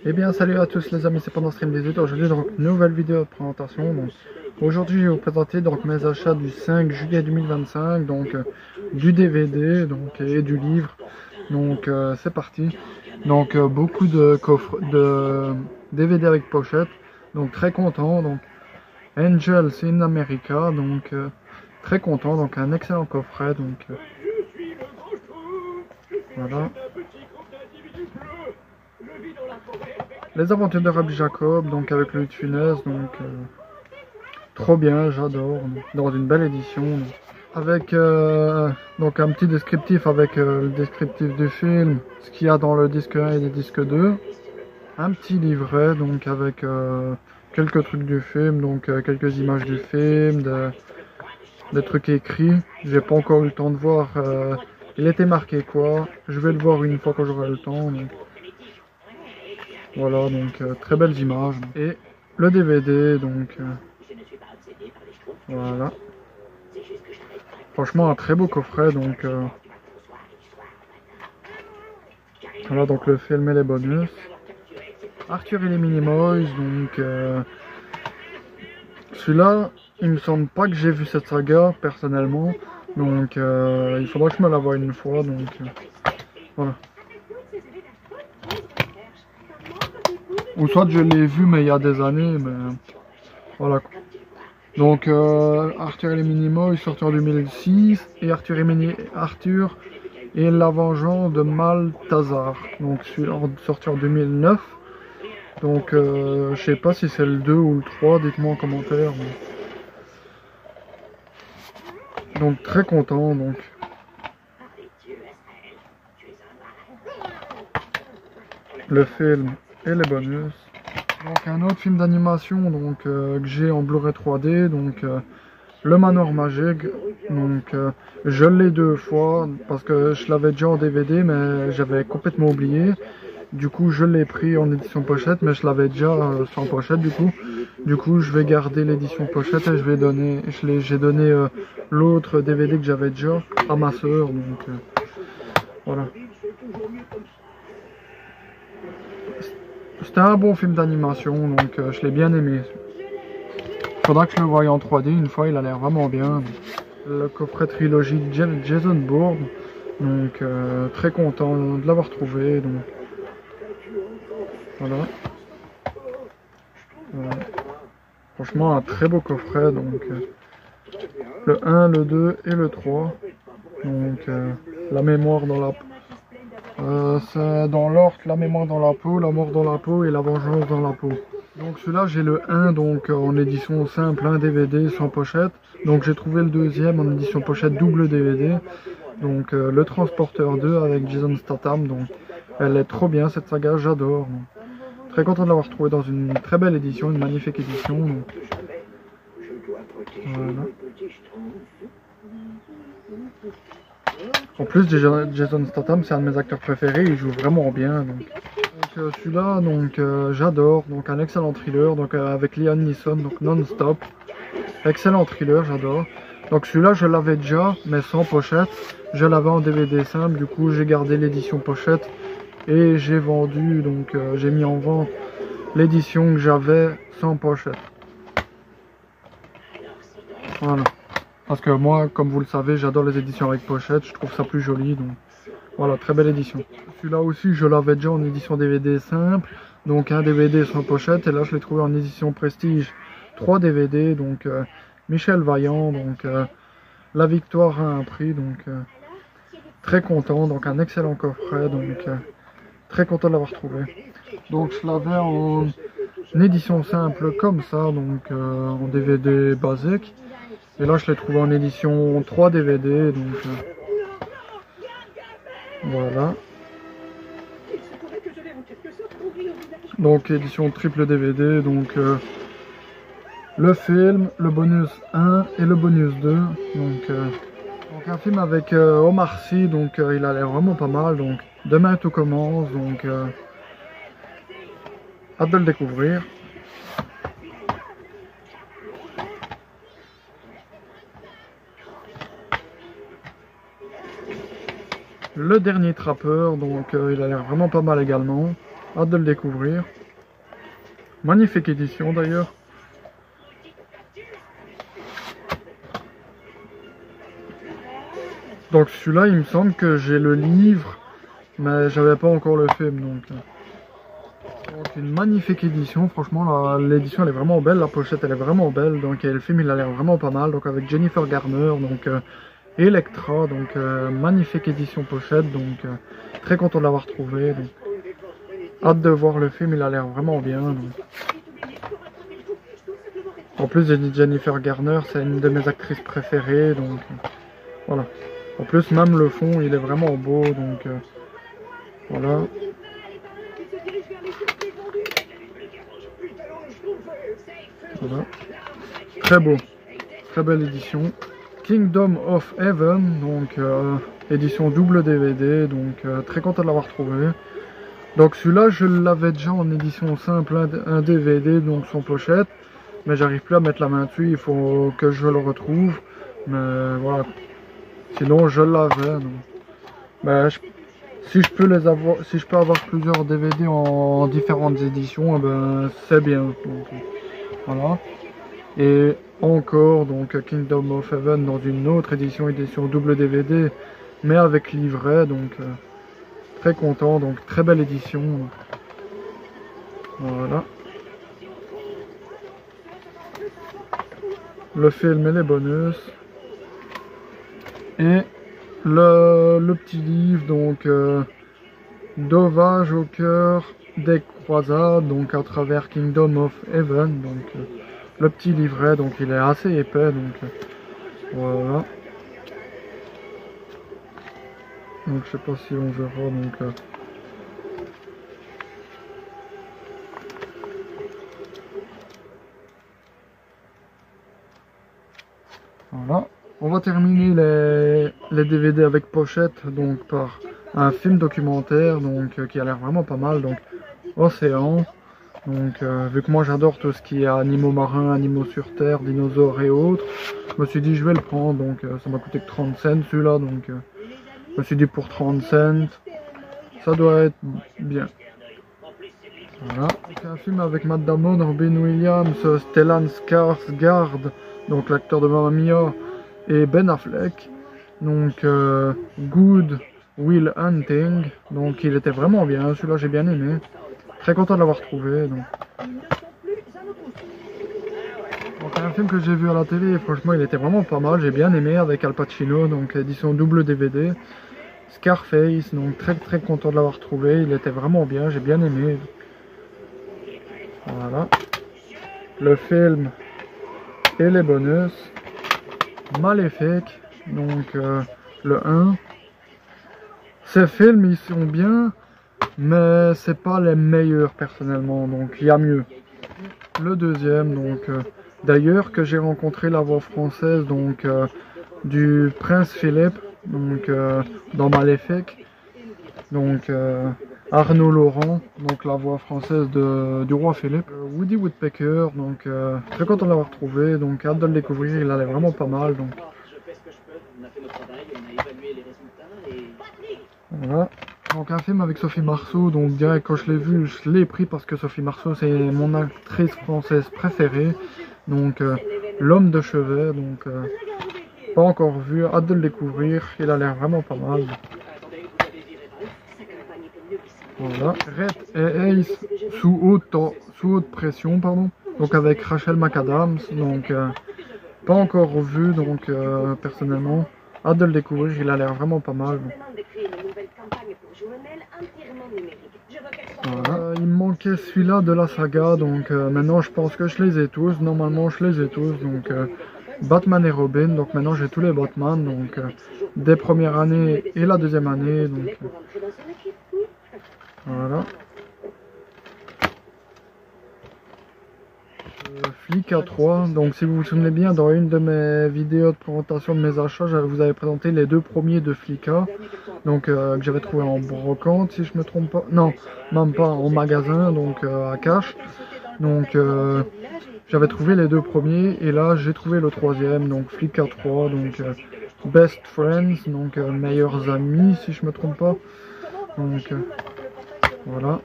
Eh bien salut à tous les amis, c'est pendant Stream 18. Aujourd'hui donc nouvelle vidéo de présentation. Donc aujourd'hui je vais vous présenter donc mes achats du 5 juillet 2025, donc du DVD donc et du livre. Donc c'est parti. Donc beaucoup de coffres de DVD avec pochette. Donc très content. Donc Angels in America, donc très content. Donc un excellent coffret. Donc voilà. Les aventures de Rabbi Jacob, donc avec Louis de Funès, donc trop bien, j'adore, dans une belle édition, donc, avec donc un petit descriptif avec le descriptif du film, ce qu'il y a dans le disque 1 et le disque 2, un petit livret donc avec quelques trucs du film, donc quelques images du film, des trucs écrits, j'ai pas encore eu le temps de voir, il était marqué quoi, je vais le voir une fois quand j'aurai le temps. Donc. Voilà, donc très belles images. Et le DVD, donc voilà. Franchement, un très beau coffret, donc voilà, donc le film et les bonus. Arthur et les Minimoys, donc celui-là, il me semble pas que j'ai vu cette saga personnellement, donc il faudra que je me la voie une fois, donc voilà. Ou soit je l'ai vu mais il y a des années, mais voilà. Donc Arthur et les Minimoys sorti en 2006 et Arthur et la vengeance de Maltazar, donc sorti en 2009. Donc je sais pas si c'est le 2 ou le 3, dites-moi en commentaire. Donc très content donc. Le film et les bonus. Donc un autre film d'animation donc que j'ai en Blu-ray 3D, donc Le Manoir Magique, donc je l'ai 2 fois parce que je l'avais déjà en DVD mais j'avais complètement oublié. Du coup je l'ai pris en édition pochette mais je l'avais déjà sans pochette du coup. Du coup je vais garder l'édition pochette et je vais donner, j'ai donné l'autre DVD que j'avais déjà à ma soeur, donc voilà. C'était un bon film d'animation, donc je l'ai bien aimé. Faudra que je le voie en 3D une fois, il a l'air vraiment bien. Le coffret trilogie Jason Bourne, donc très content de l'avoir trouvé. Donc voilà. Franchement un très beau coffret, donc le 1, le 2 et le 3. Donc la mémoire dans la c'est dans l'ordre, la mémoire dans la peau, la mort dans la peau et la vengeance dans la peau. Donc celui-là j'ai le 1 donc en édition simple, un DVD sans pochette. Donc j'ai trouvé le deuxième en édition pochette double DVD. Donc le Transporteur 2 avec Jason Statham. Donc elle est trop bien cette saga, j'adore. Très content de l'avoir trouvé dans une très belle édition, une magnifique édition. Donc. Voilà. En plus Jason Statham c'est un de mes acteurs préférés, il joue vraiment bien. Donc celui-là donc j'adore, donc un excellent thriller donc avec Liam Neeson, donc non-stop. Excellent thriller, j'adore. Donc celui-là je l'avais déjà mais sans pochette. Je l'avais en DVD simple, du coup j'ai gardé l'édition pochette et j'ai vendu, donc j'ai mis en vente l'édition que j'avais sans pochette. Voilà. Parce que moi, comme vous le savez, j'adore les éditions avec pochette, je trouve ça plus joli, donc voilà, très belle édition. Celui-là aussi, je l'avais déjà en édition DVD simple, donc un DVD sans pochette, et là je l'ai trouvé en édition Prestige, 3 DVD, donc Michel Vaillant, donc la victoire a un prix, donc très content, donc un excellent coffret, donc très content de l'avoir trouvé. Donc je l'avais en édition simple comme ça, donc en DVD basique. Et là je l'ai trouvé en édition 3 DVD, donc voilà. Donc édition triple DVD, donc le film, le bonus 1 et le bonus 2. Donc un film avec Omar Sy, donc il a l'air vraiment pas mal. Donc demain tout commence, donc hâte de le découvrir. Le dernier trappeur, donc il a l'air vraiment pas mal également. Hâte de le découvrir. Magnifique édition d'ailleurs. Donc celui-là, il me semble que j'ai le livre, mais j'avais pas encore le film. Donc une magnifique édition, franchement l'édition elle est vraiment belle, la pochette elle est vraiment belle. Donc le film il a l'air vraiment pas mal. Donc avec Jennifer Garner, donc Electra, donc magnifique édition pochette. Donc très content de l'avoir trouvé. Donc, hâte de voir le film, il a l'air vraiment bien. Donc. En plus, Jennifer Garner, c'est une de mes actrices préférées, donc voilà. En plus, même le fond, il est vraiment beau, donc voilà. Voilà. Très beau, très belle édition. Kingdom of Heaven, donc édition double DVD, donc très content de l'avoir trouvé. Donc celui-là, je l'avais déjà en édition simple, un DVD, donc son pochette. Mais j'arrive plus à mettre la main dessus, il faut que je le retrouve. Mais voilà. Sinon, je l'avais. Mais si je peux avoir plusieurs DVD en différentes éditions, eh ben, c'est bien. Donc, voilà. Et encore, donc Kingdom of Heaven dans une autre édition double DVD, mais avec livret. Donc, très content. Donc, très belle édition. Voilà. Le film et les bonus. Et le petit livre, donc Dovage au cœur des croisades, donc à travers Kingdom of Heaven. Donc le petit livret, donc il est assez épais, donc voilà. Donc je sais pas si on verra, donc voilà. On va terminer les DVD avec pochette, donc par un film documentaire, donc qui a l'air vraiment pas mal, donc Océan. Donc vu que moi j'adore tout ce qui est animaux marins, animaux sur terre, dinosaures et autres, je me suis dit je vais le prendre, donc ça m'a coûté que 30 cents celui-là, donc je me suis dit pour 30 cents, ça doit être bien. Voilà, c'est un film avec Matt Damon, Robin Williams, Stellan Skarsgård, donc l'acteur de Mamma Mia, et Ben Affleck. Donc Good Will Hunting, donc il était vraiment bien, celui-là j'ai bien aimé. Très content de l'avoir trouvé. Donc un film que j'ai vu à la télé, franchement il était vraiment pas mal, j'ai bien aimé, avec Al Pacino, donc édition double DVD. Scarface, donc très content de l'avoir trouvé, il était vraiment bien, j'ai bien aimé. Voilà. Le film et les bonus. Maléfique, donc le 1. Ces films ils sont bien, mais c'est pas les meilleurs personnellement, donc il y a mieux. Le deuxième, donc d'ailleurs que j'ai rencontré la voix française, donc du prince Philippe, donc dans Maléfique, donc Arnaud Laurent, donc la voix française du roi Philippe. Woody Woodpecker, donc très content de l'avoir trouvé, donc hâte de le découvrir, il allait vraiment pas mal. Donc voilà. Donc un film avec Sophie Marceau, donc direct quand je l'ai vu, je l'ai pris parce que Sophie Marceau c'est mon actrice française préférée. Donc L'homme de chevet, donc pas encore vu, hâte de le découvrir, il a l'air vraiment pas mal. Voilà, Red et Ace sous haute pression, pardon. Donc avec Rachel McAdams, donc pas encore vu, donc personnellement, hâte de le découvrir, il a l'air vraiment pas mal. Voilà, il me manquait celui-là de la saga, donc maintenant je pense que je les ai tous, normalement je les ai tous, donc Batman et Robin, donc maintenant j'ai tous les Batman, donc des premières années et la deuxième année, donc voilà. Flicka 3, donc si vous vous souvenez bien, dans une de mes vidéos de présentation de mes achats, je vous avais présenté les deux premiers de Flicka, donc que j'avais trouvé en brocante si je me trompe pas, non, même pas, en magasin, donc à cash. Donc j'avais trouvé les deux premiers et là j'ai trouvé le troisième, donc Flicka 3, donc Best Friends, donc meilleurs amis si je me trompe pas. Donc Voilà,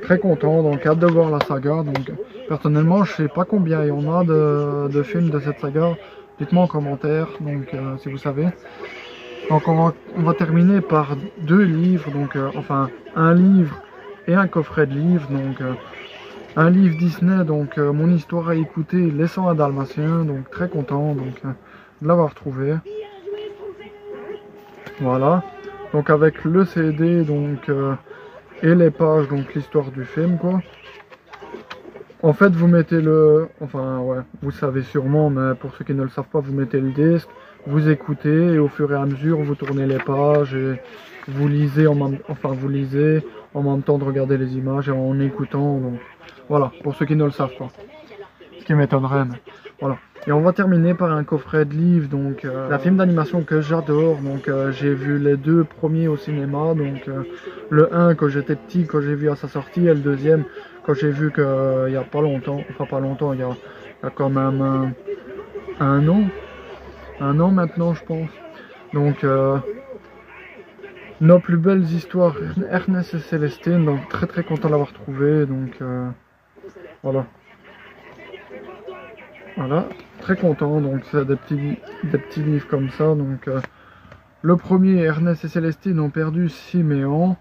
très content, donc hâte de voir la saga. Donc personnellement, je sais pas combien il y en a de films de cette saga. Dites-moi en commentaire, donc si vous savez. Donc on va terminer par 2 livres, donc enfin un livre et un coffret de livres. Donc un livre Disney, donc mon histoire à écouter, Les 101 Dalmatiens, donc très content donc de l'avoir trouvé. Voilà, donc avec le CD donc et les pages, donc l'histoire du film quoi. En fait vous mettez enfin ouais, vous savez sûrement, mais pour ceux qui ne le savent pas, vous mettez le disque, vous écoutez et au fur et à mesure vous tournez les pages et vous lisez vous lisez en même temps de regarder les images et en écoutant. Donc voilà, pour ceux qui ne le savent pas, ce qui m'étonnerait, mais voilà. Et on va terminer par un coffret de livres, donc un film d'animation que j'adore. Donc j'ai vu les 2 premiers au cinéma, donc le 1 quand j'étais petit, quand j'ai vu à sa sortie, et le deuxième quand j'ai vu qu'il n'y a pas longtemps, enfin pas longtemps, il y a quand même un an maintenant je pense. Donc nos plus belles histoires, Ernest et Célestine, donc très content de l'avoir trouvé, donc voilà. Voilà, très content, donc c'est des petits livres comme ça. Donc le premier, Ernest et Célestine ont perdu Siméon.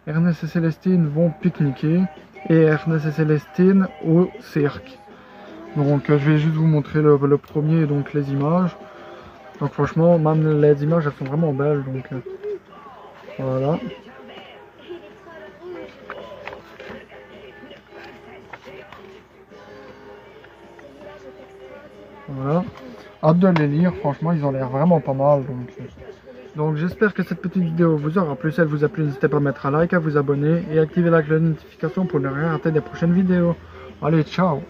Ernest et Célestine vont pique-niquer et Ernest et Célestine au cirque. Donc je vais juste vous montrer le premier, donc les images. Donc franchement, même les images elles sont vraiment belles, donc voilà. Voilà, hâte de les lire, franchement ils ont l'air vraiment pas mal. Donc j'espère que cette petite vidéo vous aura plu. Si elle vous a plu, n'hésitez pas à mettre un like, à vous abonner et activer la cloche de notification pour ne rien rater des prochaines vidéos. Allez, ciao!